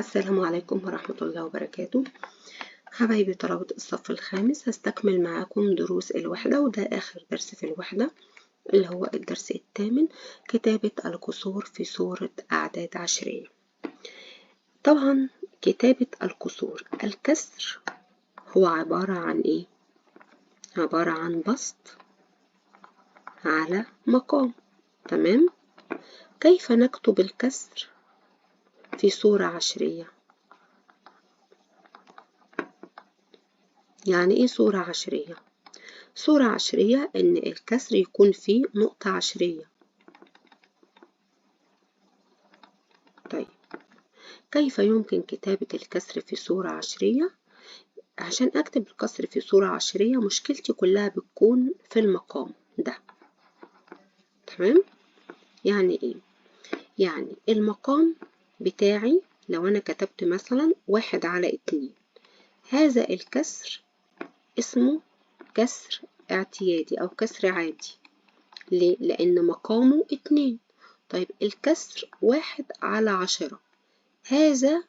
السلام عليكم ورحمة الله وبركاته. حبايبي طلبة الصف الخامس، هستكمل معاكم دروس الوحدة، وده آخر درس في الوحدة اللي هو الدرس الثامن، كتابة الكسور في صورة أعداد عشرية. طبعا كتابة الكسور، الكسر هو عبارة عن إيه؟ عبارة عن بسط على مقام. تمام؟ كيف نكتب الكسر في صورة عشرية؟ يعني ايه صورة عشرية؟ صورة عشرية ان الكسر يكون فيه نقطة عشرية. طيب كيف يمكن كتابة الكسر في صورة عشرية؟ عشان اكتب الكسر في صورة عشرية مشكلتي كلها بتكون في المقام ده. تمام؟ يعني ايه؟ يعني المقام بتاعي لو انا كتبت مثلا 1/2، هذا الكسر اسمه كسر اعتيادي أو كسر عادي. ليه؟ لأن مقامه 2. طيب الكسر 1/10، هذا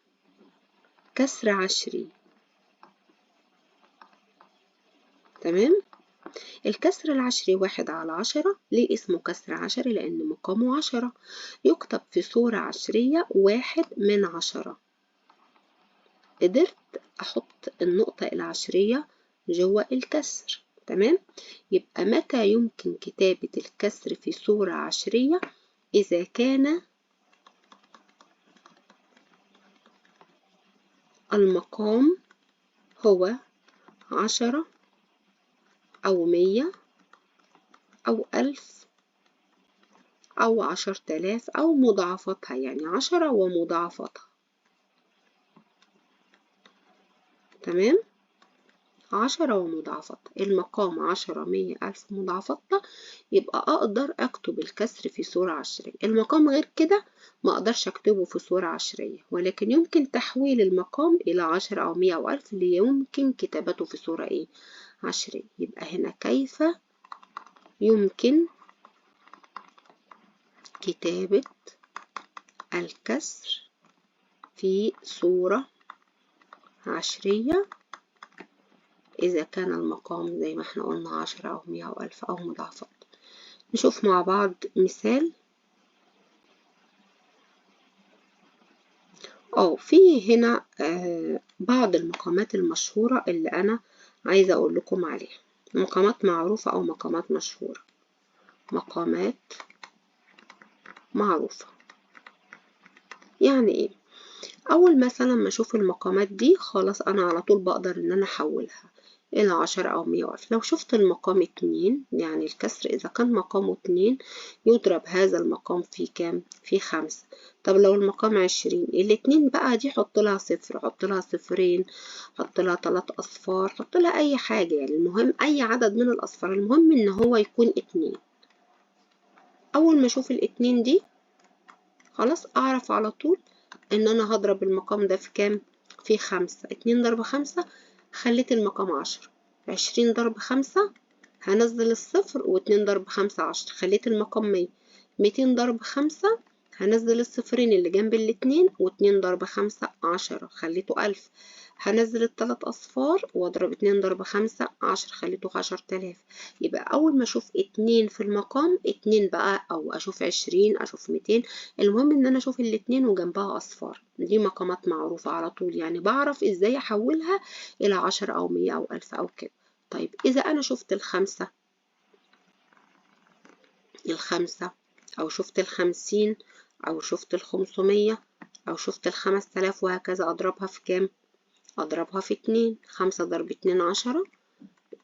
كسر عشري. تمام؟ الكسر العشري 1/10 ليه اسمه كسر عشري؟ لأن مقامه 10، يكتب في صورة عشرية 1/10. قدرت أحط النقطة العشرية جوه الكسر. تمام؟ يبقى متى يمكن كتابة الكسر في صورة عشرية؟ إذا كان المقام هو 10 أو 100 أو 1000 أو 10,000 أو مضاعفتها، يعني 10 ومضاعفتها. تمام؟ 10 ومضاعفتها، المقام 10 100 1000 مضاعفتها، يبقى أقدر أكتب الكسر في صورة عشرية. المقام غير كده ما أقدرش أكتبه في صورة عشرية، ولكن يمكن تحويل المقام إلى 10 أو 100 أو 1000 اللي يمكن كتابته في صورة إيه؟ عشرية. يبقى هنا كيف يمكن كتابة الكسر في صورة عشرية إذا كان المقام زي ما احنا قلنا 10 أو 100 أو 1000 أو مضاعفات. نشوف مع بعض مثال. في هنا بعض المقامات المشهورة اللي أنا عايزة أقول لكم عليها، مقامات معروفة أو مقامات مشهورة. مقامات معروفة يعني إيه؟ أول مثلا ما أشوف المقامات دي خلاص أنا على طول بقدر إن أنا أحولها إلى 10 أو 100 ألف. لو شفت المقام 2، يعني الكسر إذا كان مقامه 2 يضرب هذا المقام في كام؟ في 5. طب لو المقام 20، الاتنين بقى دي حط لها صفر، حط لها صفرين، حط لها 3 أصفار، حط لها أي حاجة، يعني المهم أي عدد من الأصفار، المهم إن هو يكون 2. أول ما أشوف الاتنين دي خلاص أعرف على طول إن أنا هضرب المقام ده في كام؟ في 5. 2 ضرب 5 خليت المقام 10. 20 ضرب 5 هنزل الصفر، و2 ضرب 5 10 خليت المقام 100. 200 ضرب 5 هنزل الصفرين اللي جنب الاتنين، و2 ضرب 5 10 خليته 1000. هنزل التلات أصفار واضرب 2 ضرب 5 10 خليته 10,000. يبقى أول ما أشوف 2 في المقام 2 بقى، أو أشوف 20 أشوف 200، المهم إن أنا أشوف الاتنين وجنبها أصفار. دي مقامات معروفة على طول، يعني بعرف إزاي أحولها إلى 10 أو 100 أو 1000 أو كده. طيب إذا أنا شفت الخمسة أو شفت 50 أو شفت 500 أو شفت 5000 وهكذا، أضربها في كام؟ أضربها في 2. 5 ضرب 2 10،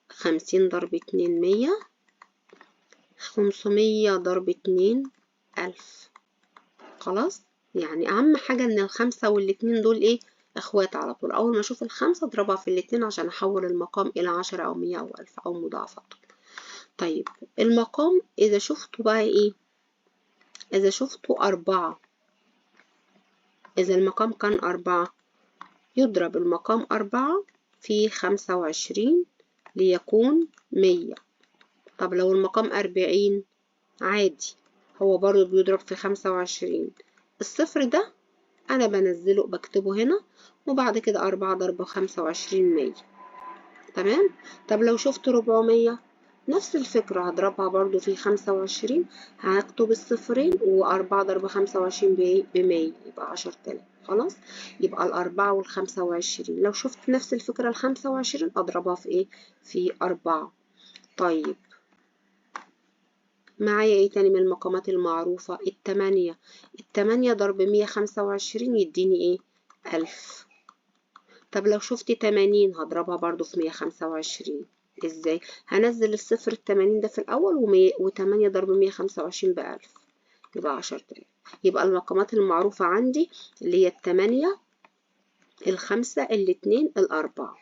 50 ضرب 2 100، 500 ضرب 2 1000. خلاص؟ يعني أهم حاجة إن الخمسة والاتنين دول إيه؟ إخوات على طول. أول ما أشوف الخمسة أضربها في الاتنين عشان أحول المقام إلى 10 أو 100 أو 1000 أو مضاعفاته. طيب المقام إذا شفته بقى إيه؟ إذا شفته 4، إذا المقام كان 4 يضرب المقام 4 في 25 ليكون 100. طب لو المقام 40 عادي، هو برضو بيضرب في 25. الصفر ده أنا بنزله بكتبه هنا، وبعد كده 4 ضرب 25 100. تمام. طب لو شفت 400 نفس الفكرة، هضربها برضو في 25، هكتب الصفرين، و4 ضرب 25 ب100 يبقى 10,000. خلاص. يبقى الأربعة وال25. لو شفت نفس الفكرة ال25 أضربها في إيه؟ في 4. طيب معايا إيه تاني من المقامات المعروفة؟ التمانية. التمانية ضرب 125 يديني إيه؟ 1000. طب لو شفت 80 هضربها برضو في 125. ازاي؟ هنزل الصفر ال80 ده في الأول، و8 ضرب 125 ب1000 يبقى 10,000. يبقى المقامات المعروفة عندي اللي هي التمانية، الخمسة، الاتنين، الأربعة.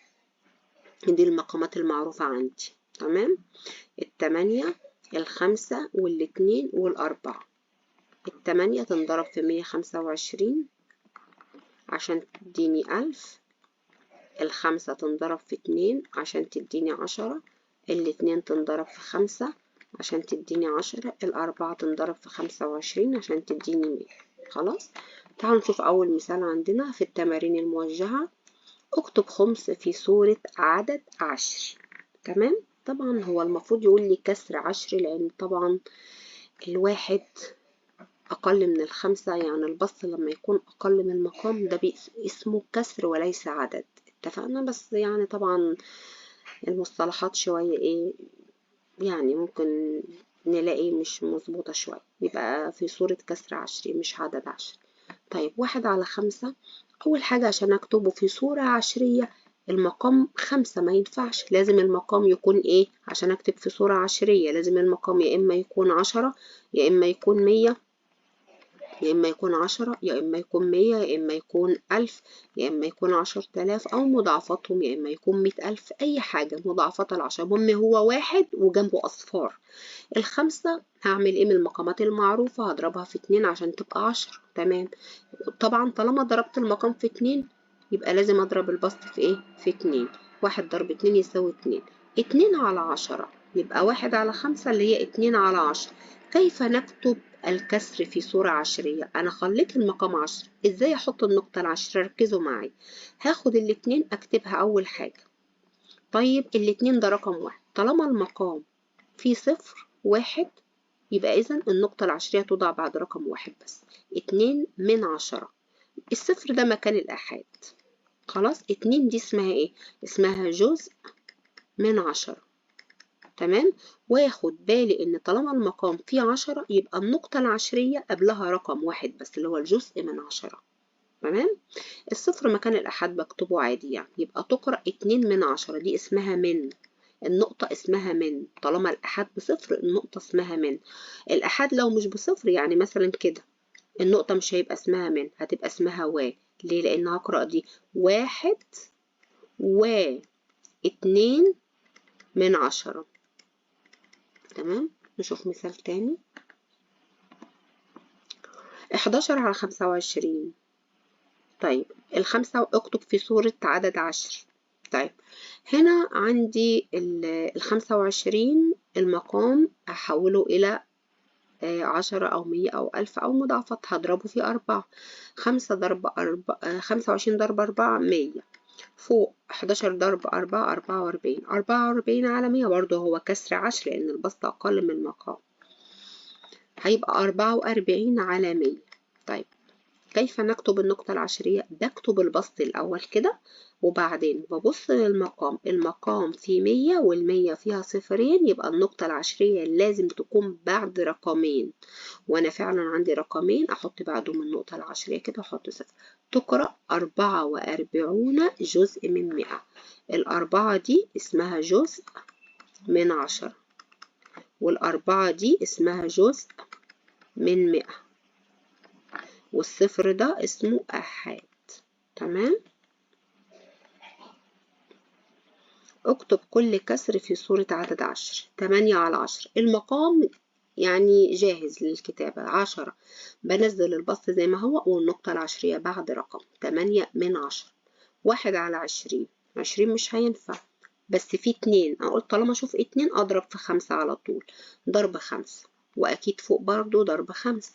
دي المقامات المعروفة عندي. تمام. التمانية، الخمسة، والاتنين، والأربعة. التمانية تنضرب في 125 عشان تديني 1000. الخمسة تنضرب في 2 عشان تديني 10. الاتنين تنضرب في 5 عشان تديني 10. الأربعة تنضرب في 25 عشان تديني 100. خلاص. تعالوا نشوف أول مثال عندنا في التمارين الموجهة. اكتب خمس في صورة عدد 10. تمام. طبعا هو المفروض يقول لي كسر 10، لأن طبعا الواحد أقل من الخمسة، يعني البسط لما يكون أقل من المقام ده اسمه كسر وليس عدد. اتفقنا؟ بس يعني طبعا المصطلحات شوية ايه، يعني ممكن نلاقي مش مظبوطة شوية، يبقى في صورة كسر 10 مش عدد 10. طيب 1/5. أول حاجة عشان أكتبه في صورة عشرية المقام 5 ما ينفعش، لازم المقام يكون ايه؟ عشان أكتب في صورة عشرية لازم المقام يا إما يكون 10، يا إما يكون 100، يا إما يكون 10، يا إما يكون 100، يا إما يكون 1000، يا إما يكون 10,000، أو مضاعفاتهم يا إما يكون 100,000. أي حاجة مضاعفات ال10. المهم هو واحد وجنبه أصفار. الخمسة هعمل إيه من المقامات المعروفة؟ هضربها في 2 عشان تبقى 10. تمام. طبعا طالما ضربت المقام في 2 يبقى لازم أضرب البسط في إيه؟ في 2. 1 ضرب 2 يساوي 2. 2/10 يبقى 1/5 اللي هي 2/10. كيف نكتب الكسر في صورة عشرية؟ أنا خليت المقام 10. إزاي أحط النقطة ال10؟ ركزوا معي. هاخد الاتنين أكتبها أول حاجة. طيب الاتنين ده رقم واحد، طالما المقام فيه صفر واحد يبقى إذا النقطة العشرية توضع بعد رقم واحد بس. 2/10. الصفر ده مكان الآحاد. خلاص. 2 دي اسمها إيه؟ اسمها جزء من 10. تمام. واخد بالي ان طالما المقام فيه 10 يبقى النقطة العشرية قبلها رقم واحد بس اللي هو الجزء من 10. تمام. الصفر مكان الأحاد بكتبه عادي، يعني يبقى تقرأ 2/10. دي اسمها من. النقطة اسمها من. طالما الأحاد بصفر النقطة اسمها من. الأحاد لو مش بصفر يعني مثلا كده النقطة مش هيبقى اسمها من، هتبقى اسمها و. ليه؟ لأن هقرأ دي 1/2/10. تمام. نشوف مثال تاني. 11/25. طيب الخمسة اكتب في صورة عدد 10. طيب هنا عندي 25 المقام أحوله إلى 10 أو 100 أو 1000 أو مضاعفات، هضربه في 4. 5 ضرب 4 25 ضرب 4 100. فوق 11 ضرب 4 44. 44/100 برضه هو كسر 10 لأن البسط أقل من المقام، هيبقى 44/100. طيب كيف نكتب النقطة العشرية؟ بكتب البسط الأول كده وبعدين ببص للمقام. المقام فيه 100 والمية فيها صفرين يبقى النقطة العشرية لازم تكون بعد رقمين، وأنا فعلا عندي رقمين أحط بعدهم النقطة العشرية كده أحط صفر. تقرأ 44 جزء من 100. الأربعة دي اسمها جزء من 10، والأربعة دي اسمها جزء من 100، والصفر ده اسمه أحاد. تمام. اكتب كل كسر في صورة عدد 10. 8/10. المقام يعني جاهز للكتابة. 10 بنزل البسط زي ما هو والنقطة العشرية بعد رقم 8/10. 1/20. 20 مش هينفع بس في 2 أقول طالما أشوف 2 أضرب في 5 على طول. ضرب 5 وأكيد فوق برضو ضرب 5.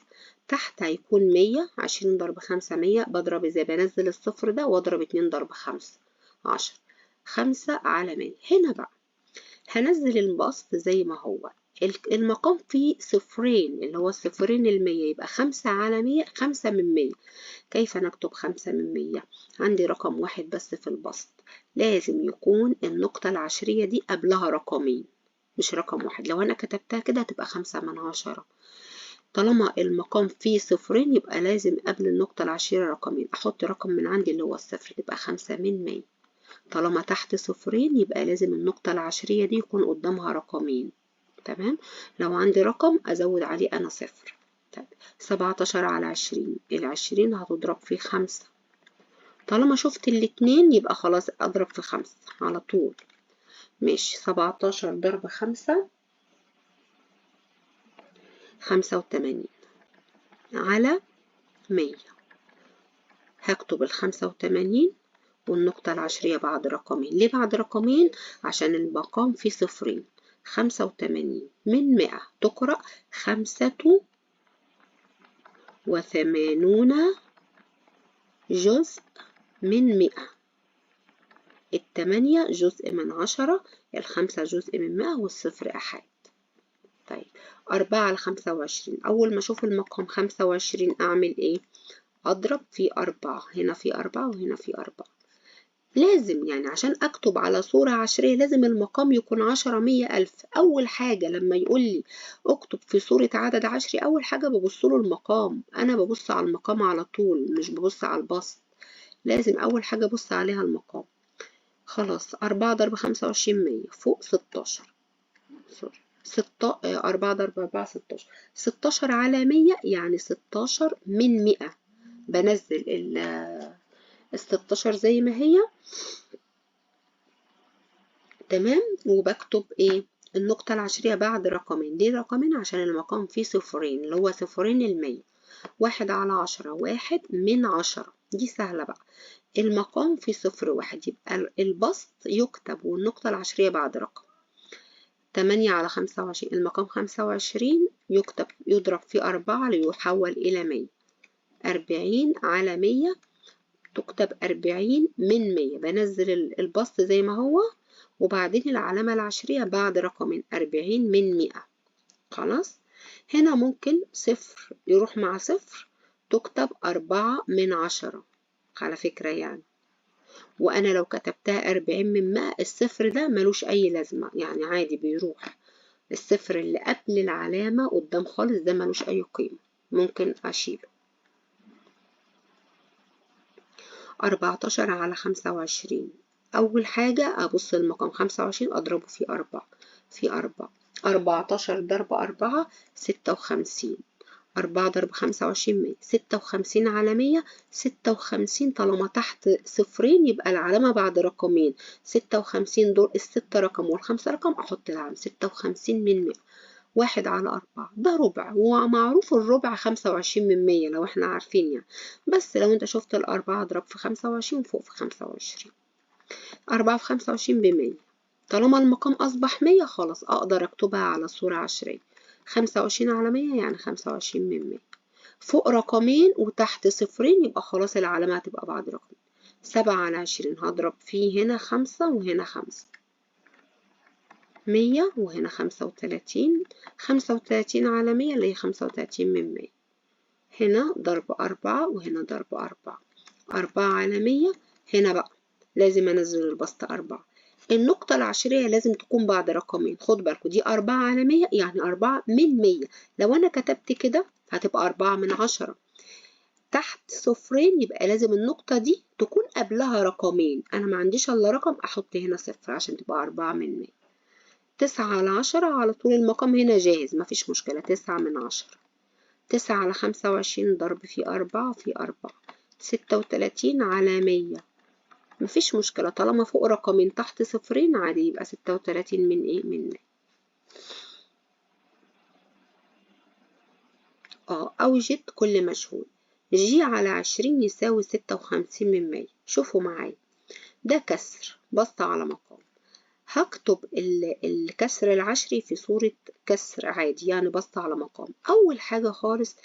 تحت هيكون 100. 20 ضرب 5 100. بضرب ازاي؟ بنزل الصفر ده واضرب 2 ضرب 5 10. 5 على 100. هنا بقى هنزل البسط زي ما هو. المقام فيه صفرين اللي هو الصفرين المية، يبقى 5 على 100. 5 من 100. كيف نكتب 5 من 100؟ عندي رقم واحد بس في البسط، لازم يكون النقطة العشرية دي قبلها رقمين مش رقم واحد. لو أنا كتبتها كده هتبقى 5 من 10. طالما المقام فيه صفرين يبقى لازم قبل النقطة العشرية رقمين. أحط رقم من عندي اللي هو الصفر، تبقى 5 من 100. طالما تحت صفرين يبقى لازم النقطة العشرية دي يكون قدامها رقمين. تمام. لو عندي رقم أزود عليه أنا صفر. طيب 17 على 20. 20 هتضرب في 5. طالما شفت الاتنين يبقى خلاص أضرب في 5 على طول. ماشي. 17 ضرب 5 85 على 100. هكتب 85 والنقطة العشرية بعد رقمين. ليه بعد رقمين؟ عشان المقام فيه صفرين. 85 من 100 تقرأ 85 جزء من 100. 8 جزء من 10. 5 جزء من 100 والصفر أحد. طيب 4 على 25. أول ما أشوف المقام 25 أعمل إيه؟ أضرب في 4. هنا في 4 وهنا في 4. لازم يعني عشان أكتب على صورة عشرية لازم المقام يكون 10 100 ألف. أول حاجة لما يقول لي أكتب في صورة عدد عشري أول حاجة ببص له المقام. أنا ببص على المقام على طول مش ببص على البسط. لازم أول حاجة أبص عليها المقام. خلاص 4 ضرب 25 100 فوق 16. سوري 4 ضرب 4 16. 16 على 100 يعني 16 من 100. بنزل ال 16 زي ما هي. تمام. وبكتب ايه؟ النقطة العشرية بعد رقمين. ليه رقمين؟ عشان المقام فيه صفرين اللي هو صفرين المية. 1 على 10. 1 من 10. دي سهلة بقى. المقام فيه صفر واحد يبقى البسط يكتب والنقطة العشرية بعد رقم. 8 على 25. المقام 25 يكتب يضرب في 4 ليحول إلى 100. 40 على 100 تكتب 40 من 100. بنزل البسط زي ما هو وبعدين العلامة العشرية بعد رقمين. 40 من 100. خلاص. هنا ممكن صفر يروح مع صفر تكتب 4 من 10 على فكرة يعني. وأنا لو كتبتها 40 من 100 الصفر ده ملوش أي لازمة يعني عادي بيروح. الصفر اللي قبل العلامة قدام خالص ده ملوش أي قيمة ممكن أشيله. 14 على 25. أول حاجة أبص المقام 25 أضربه في 4. في 4. 14 ضرب 4 56. 4 ضرب 25 100. 56 على 100. 56 طالما تحت صفرين يبقى العلامة بعد رقمين. 56 دول الستة رقم والخمسة رقم أحط العلامة. 56 من 100. 1 على 4 ده ربع ومعروف الربع 25 من 100 لو احنا عارفين يعني. بس لو انت شفت الأربعة اضرب في 25 فوق في 25. 4 في 25 ب100. طالما المقام أصبح 100 خلاص أقدر أكتبها على صورة عشرية. 25 على 100 يعني 25 من 100. فوق رقمين وتحت صفرين يبقى خلاص العلامة هتبقى بعد رقمين. 7 على 20 هضرب فيه هنا 5 وهنا 5. 100 وهنا 35. 35 على 100 اللي هي 35 من 100. هنا ضرب 4 وهنا ضرب 4. 4 على 100. هنا بقى لازم أنزل البسط 4. النقطة العشرية لازم تكون بعد رقمين. خد بالكوا دي 4 على 100 يعني 4 من 100. لو أنا كتبت كده هتبقى 4 من 10. تحت صفرين يبقى لازم النقطة دي تكون قبلها رقمين. أنا ما عنديش إلا رقم أحط هنا صفر عشان تبقى 4 من 100. 9 على 10 على طول المقام هنا جاهز مفيش مشكلة. 9 من 10. 9 على 25 ضرب في 4 في 4. 36 على 100. مفيش مشكلة طالما فوق رقمين تحت صفرين عادي يبقى 36 من ايه؟ من 100. أوجد كل مجهول. ج على 20 يساوي 56 من 100. شوفوا معايا ده كسر بسط على مقام. هكتب الكسر العشري في صورة كسر عادي يعني بسط على مقام. أول حاجة خالص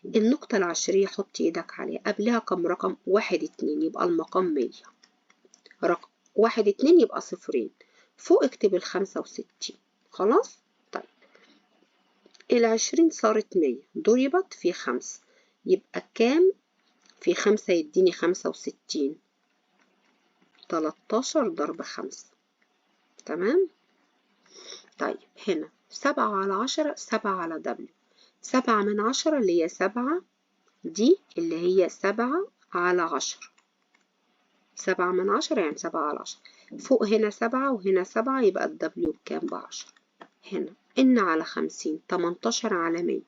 النقطة العشرية حط ايدك عليها، قبلها كم رقم؟ 1 2 يبقى المقام 100. رقم 1 2 يبقى صفرين، فوق اكتب 65. خلاص. طيب 20 صارت 100 ضربت في 5 يبقى كام؟ في 5 يديني 65. 13 ضرب 5. تمام. طيب هنا 7 على 10، 7 على دبليو، 7 من 10 اللي هي 7 دي اللي هي 7 على 10. 7 من 10 يعني 7 على 10. فوق هنا 7 وهنا 7 يبقى الدبليو بكام؟ ب10. هنا إن على 50، 18 على 100.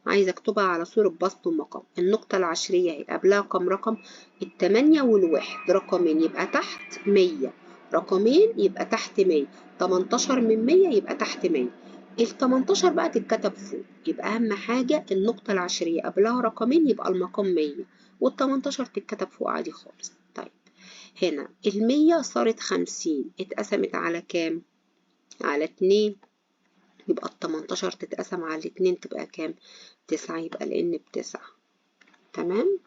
عايزة اكتبها على صورة بسط ومقام. النقطة العشرية اهي، قبلها كم رقم؟ ال8 وال1، رقمين يبقى تحت 100، رقمين يبقى تحت 100. 18 من 100 يبقى تحت 100. ال18 بقى تتكتب فوق. يبقى أهم حاجة النقطة العشرية قبلها رقمين يبقى المقام 100، وال18 تتكتب فوق عادي خالص. طيب هنا ال100 صارت 50، اتقسمت على كام؟ على 2. يبقى ال18 تتقسم على 2 تبقى كام؟ 9. يبقى لأن ب9. تمام.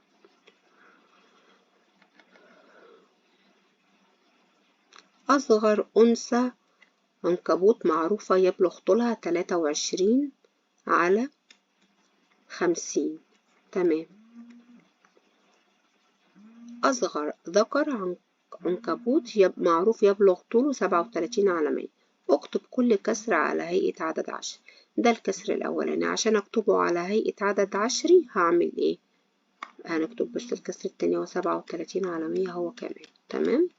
أصغر أنثى عنكبوت معروفة يبلغ طولها 23 على 50. تمام. أصغر ذكر عنكبوت معروف يبلغ طوله 37 على 100. اكتب كل كسر على هيئة عدد عشري. ده الكسر الأولاني، عشان أكتبه على هيئة عدد عشري هعمل إيه؟ هنكتب بس الكسر التاني هو 37 على 100 هو كمان. تمام.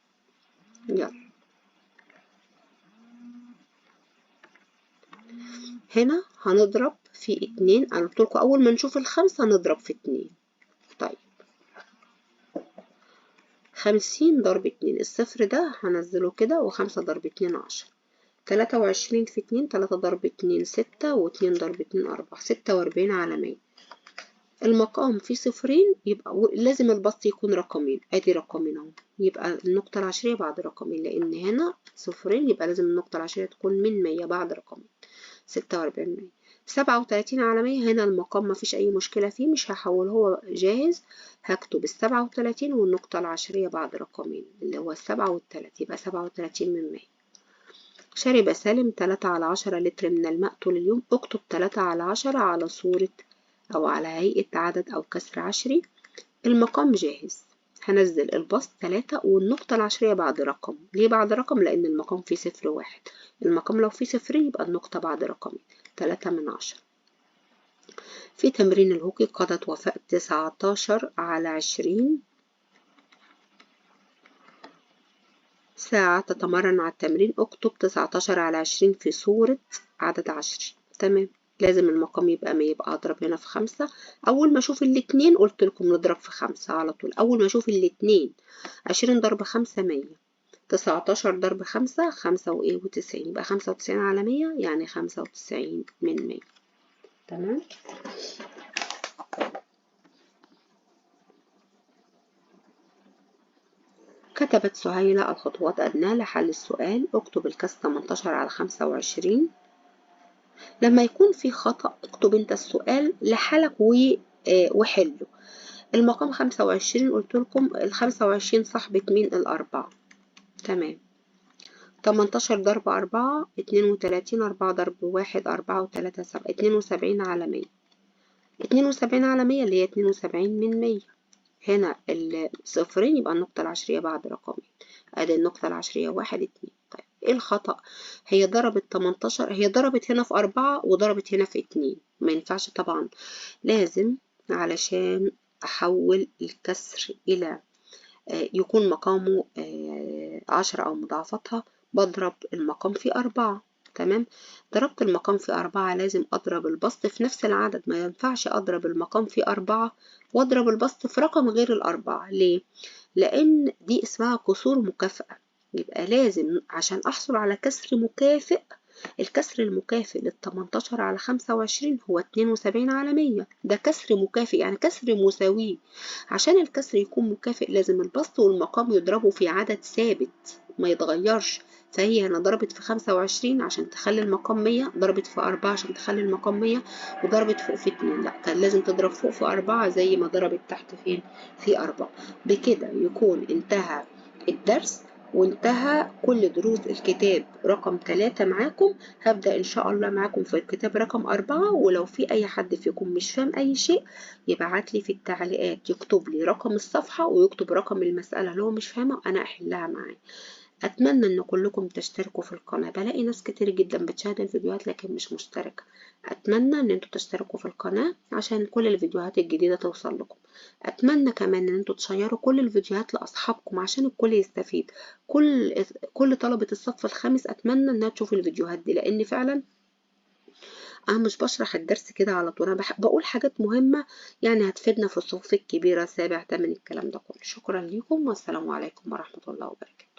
يلا هنا هنضرب في 2. أنا قلتلكوا أول ما نشوف الخمسة نضرب في 2. طيب 50 ضرب 2، الصفر ده هنزله كده، و5 ضرب 2 10. 23 في 2، 3 ضرب 2 6، و2 ضرب 2 4، 46 على 100. المقام فيه صفرين يبقى لازم البسط يكون رقمين. ادي رقمين اهو، يبقى النقطة العشرية بعد رقمين، لأن هنا صفرين يبقى لازم النقطة العشرية تكون من 100 بعد رقمين. 46 100. 37 على 100 هنا المقام مفيش أي مشكلة فيه، مش هحول، هو جاهز. هكتب 37 والنقطة العشرية بعد رقمين اللي هو 7 و3، يبقى 37 من 100. شرب سالم 3 على 10 لتر من الماء طول اليوم. اكتب 3 على 10 على صورة أو على هيئة عدد أو كسر عشري. المقام جاهز. هنزل البسط 3 والنقطة العشرية بعد رقم. ليه بعد رقم؟ لأن المقام فيه 0 1. المقام لو فيه 0 يبقى النقطة بعد رقمين. 3 من 10. في تمرين الهوكي قضت وفاء 19 على 20 ساعة تتمرن على التمرين. اكتب 19 على 20 في صورة عدد عشري. تمام. لازم المقام يبقى 100، يبقى اضرب هنا في 5. اول ما اشوف الاتنين قلت لكم نضرب في 5 على طول. اول ما اشوف الاتنين 20 ضرب 5 100، 19 ضرب 5 5 وايه و90، يبقى 95 على 100 يعني 95 من 100. تمام. كتبت سهيلة الخطوات أدناه لحل السؤال. اكتب الكسر 18 على 25. لما يكون في خطأ اكتب انت السؤال لحالك وحله. المقام 25 قلت لكم ال25 صاحبة مين؟ الأربعة. تمام. 18 ضرب 4 32، 4 ضرب 1 4 و3 7، 72 على 100. 72 على 100 اللي هي 72 من 100. هنا الصفرين يبقى النقطة العشرية بعد رقمين. ادي النقطة العشرية 1 2. طيب ايه الخطأ؟ هي ضربت 18، هي ضربت هنا في 4 وضربت هنا في 2. ما ينفعش طبعا، لازم علشان أحول الكسر إلى يكون مقامه 10 أو مضاعفتها بضرب المقام في 4. تمام. ضربت المقام في 4 لازم أضرب البسط في نفس العدد. ما ينفعش أضرب المقام في 4 وأضرب البسط في رقم غير ال4. ليه؟ لأن دي اسمها كسور مكافئة. يبقى لازم عشان أحصل على كسر مكافئ الكسر المكافئ لل18 على 25 هو 72 على 100. ده كسر مكافئ يعني كسر مساوي. عشان الكسر يكون مكافئ لازم البسط والمقام يضربوا في عدد ثابت ما يتغيرش. فهي هنا ضربت في 25 عشان تخلي المقام 100، ضربت في 4 عشان تخلي المقام 100، وضربت فوق في 2. لا، كان لازم تضرب فوق في 4 زي ما ضربت تحت فين؟ في 4. بكده يكون انتهى الدرس وانتهى كل دروس الكتاب رقم 3 معاكم. هبدأ إن شاء الله معاكم في الكتاب رقم 4. ولو في أي حد فيكم مش فاهم أي شيء يبعت لي في التعليقات، يكتب لي رقم الصفحة ويكتب رقم المسألة اللي هو مش فاهمة أنا أحلها معاه. أتمنى إن كلكم تشتركوا في القناة. بلاقي ناس كتير جدا بتشاهد الفيديوهات لكن مش مشتركة. أتمنى إن انتوا تشتركوا في القناة عشان كل الفيديوهات الجديدة توصل لكم. أتمنى كمان إن انتوا تشيروا كل الفيديوهات لأصحابكم عشان الكل يستفيد. كل طلبة الصف الخامس أتمنى إنها تشوف الفيديوهات دي، لأن فعلا أنا مش بشرح الدرس كده على طول، أنا بقول حاجات مهمة يعني هتفيدنا في الصفوف الكبيرة، سابع تامن، الكلام ده كله. شكرا لكم والسلام عليكم ورحمة الله وبركاته.